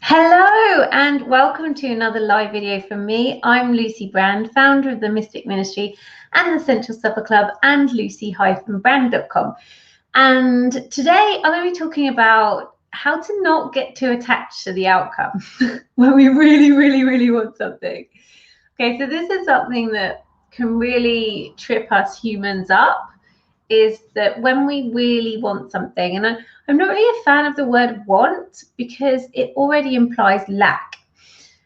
Hello and welcome to another live video from me. I'm Lucy Brand, founder of the Mystic Ministry and the Central Supper Club and lucy-brand.com. And today I'm going to be talking about how to not get too attached to the outcome when we really want something. Okay, so this is something that can really trip us humans up, is that when we really want something, and I'm not really a fan of the word want because it already implies lack,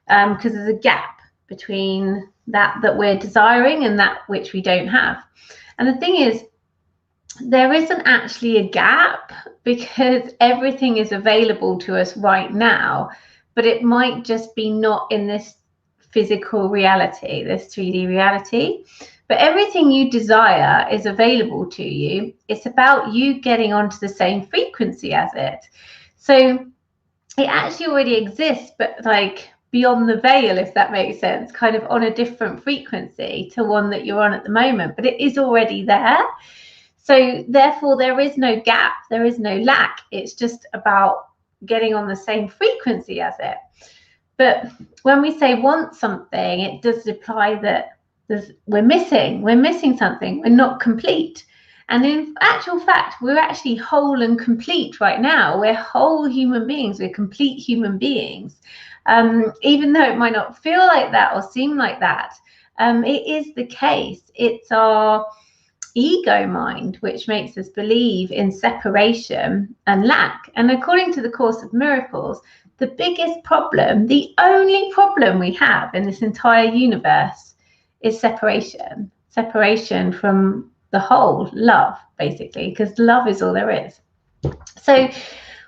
because there's a gap between that we're desiring and that which we don't have. And the thing is, there isn't actually a gap because everything is available to us right now, but it might just be not in this physical reality, this 3D reality. But everything you desire is available to you. It's about you getting onto the same frequency as it. So it actually already exists, but like beyond the veil, if that makes sense, kind of on a different frequency to one that you're on at the moment, but it is already there. So therefore, there is no gap, there is no lack. It's just about getting on the same frequency as it. But when we say want something, it does imply that we're missing something, we're not complete. And in actual fact, we're actually whole and complete right now. We're whole human beings, we're complete human beings. Even though it might not feel like that or seem like that, it is the case. It's our ego mind which makes us believe in separation and lack. And according to the Course of Miracles, the biggest problem, the only problem we have in this entire universe is separation from the whole, love, basically, because love is all there is. So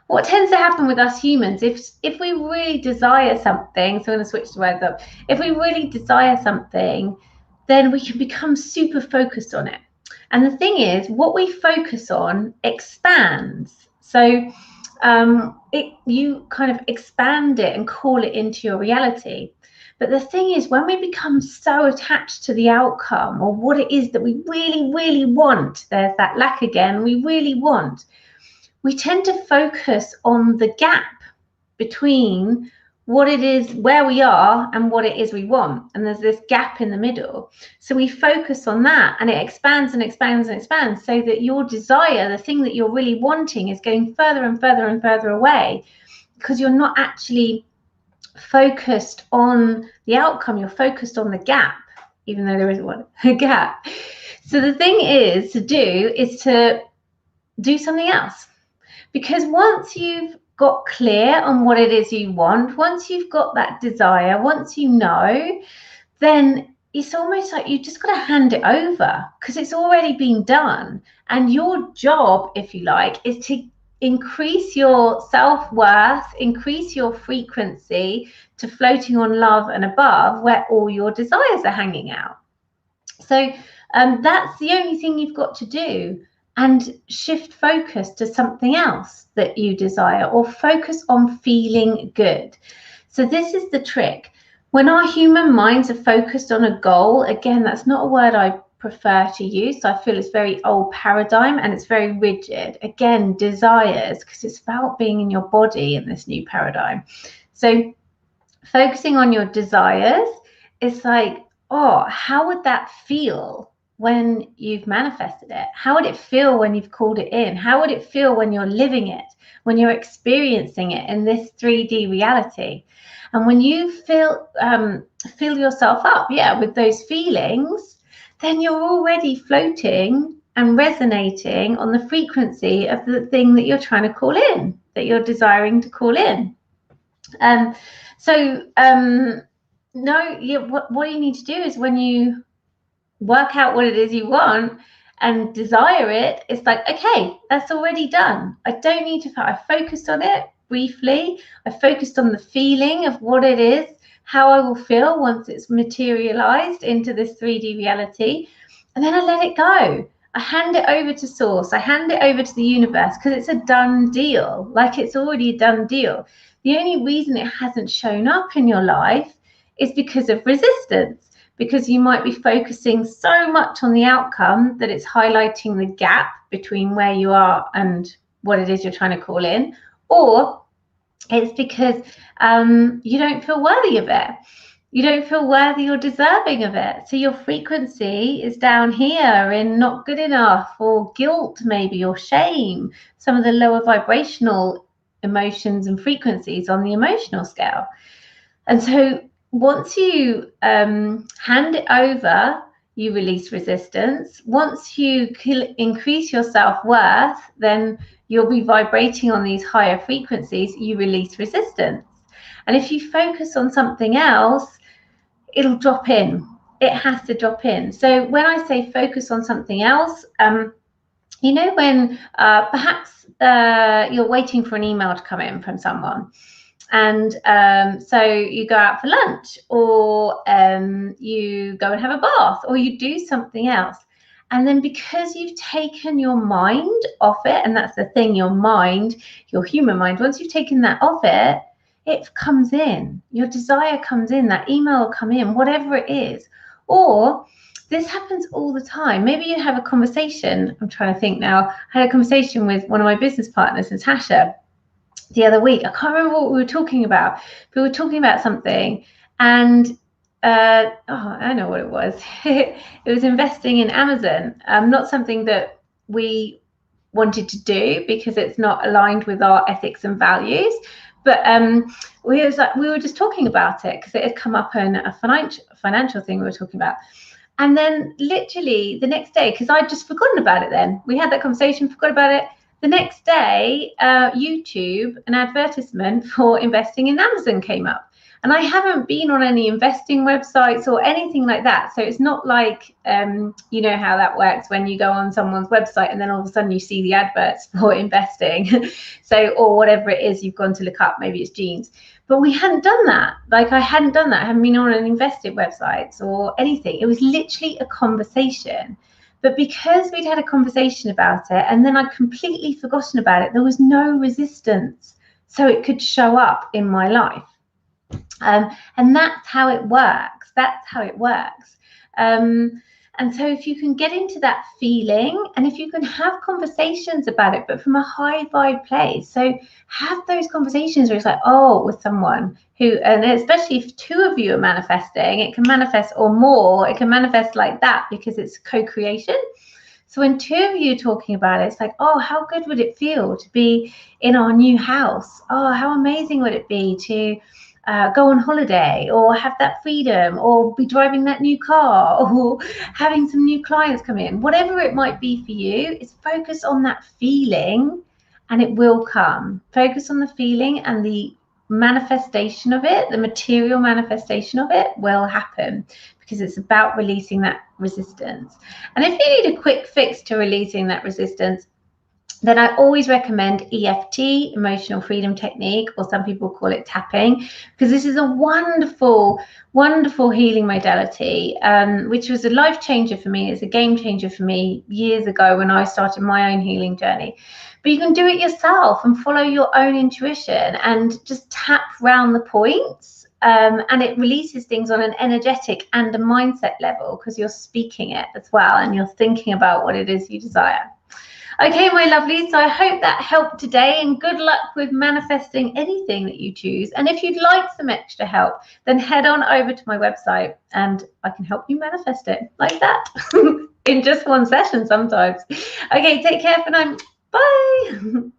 what tends to happen with us humans, if we really desire something, so I'm going to switch the words up, if we really desire something, then we can become super focused on it. And the thing is, what we focus on expands. So you kind of expand it and call it into your reality. But the thing is, when we become so attached to the outcome or what it is that we really want, there's that lack again, we really want, we tend to focus on the gap between what it is, where we are, and what it is we want. And there's this gap in the middle. So we focus on that, and it expands and expands and expands, so that your desire, the thing that you're really wanting, is going further and further and further away, because you're not actually focused on the outcome, you're focused on the gap, even though there isn't one, a gap. So the thing is to do something else, because once you've got clear on what it is you want, once you've got that desire, once you know, then it's almost like you've just got to hand it over, because it's already been done. And your job, if you like, is to increase your self-worth, increase your frequency to floating on love and above, where all your desires are hanging out. So that's the only thing you've got to do, and shift focus to something else that you desire, or focus on feeling good. So this is the trick. When our human minds are focused on a goal, again, that's not a word I prefer to use. So I feel it's very old paradigm and it's very rigid. Again, desires, because it's about being in your body in this new paradigm. So focusing on your desires is like, oh, how would that feel when you've manifested it? How would it feel when you've called it in? How would it feel when you're living it, when you're experiencing it in this 3D reality? And when you fill yourself up, with those feelings, then you're already floating and resonating on the frequency of the thing that you're trying to call in, that you're desiring to call in. What you need to do is, when you work out what it is you want and desire it, it's like, okay, that's already done. I don't need to, I focused on it briefly. I focused on the feeling of what it is, how I will feel once it's materialized into this 3D reality. And then I let it go. I hand it over to source. I hand it over to the universe, because it's a done deal. Like, it's already a done deal. The only reason it hasn't shown up in your life is because of resistance, because you might be focusing so much on the outcome that it's highlighting the gap between where you are and what it is you're trying to call in. Or It's because you don't feel worthy of it. You don't feel worthy or deserving of it. So your frequency is down here in not good enough, or guilt maybe, or shame, some of the lower vibrational emotions and frequencies on the emotional scale. And so once you hand it over, you release resistance. Once you increase your self-worth, then you'll be vibrating on these higher frequencies, you release resistance. And if you focus on something else, it'll drop in. It has to drop in. So when I say focus on something else, you know, when perhaps you're waiting for an email to come in from someone, and so you go out for lunch, or you go and have a bath, or you do something else, and then because you've taken your mind off it, and that's the thing, your mind, your human mind, once you've taken that off it, it comes in, your desire comes in, that email will come in, whatever it is. Or this happens all the time. Maybe you have a conversation, I'm trying to think now, I had a conversation with one of my business partners, Natasha, the other week. I can't remember what we were talking about. We were talking about something, and I know what it was. It was investing in Amazon. Not something that we wanted to do because it's not aligned with our ethics and values. But we were just talking about it because it had come up in a financial thing we were talking about. And then literally the next day, because I'd just forgotten about it then. We had that conversation, forgot about it. The next day, YouTube, an advertisement for investing in Amazon came up. And I haven't been on any investing websites or anything like that. So it's not like, you know how that works when you go on someone's website and then all of a sudden you see the adverts for investing. So, or whatever it is you've gone to look up, maybe it's jeans. But we hadn't done that. Like, I hadn't done that. I haven't been on an invested websites or anything. It was literally a conversation. But because we'd had a conversation about it and then I'd completely forgotten about it, there was no resistance. So it could show up in my life. And that's how it works. That's how it works. And so if you can get into that feeling, and if you can have conversations about it, but from a high vibe place, so have those conversations where it's like, oh, with someone who, and especially if two of you are manifesting, it can manifest, or more, it can manifest like that because it's co-creation. So when two of you are talking about it, it's like, oh, how good would it feel to be in our new house? Oh, how amazing would it be to go on holiday, or have that freedom, or be driving that new car, or having some new clients come in. Whatever it might be for you, is focus on that feeling and it will come. Focus on the feeling, and the manifestation of it, the material manifestation of it will happen, because it's about releasing that resistance. And if you need a quick fix to releasing that resistance, then I always recommend EFT, emotional freedom technique, or some people call it tapping, because this is a wonderful, wonderful healing modality, which was a life changer for me. It's a game changer for me years ago when I started my own healing journey. But you can do it yourself and follow your own intuition and just tap round the points. And it releases things on an energetic and a mindset level, because you're speaking it as well and you're thinking about what it is you desire. Okay, my lovelies, so I hope that helped today, and good luck with manifesting anything that you choose. And if you'd like some extra help, then head on over to my website and I can help you manifest it like that in just one session sometimes. Okay, take care for now. Bye.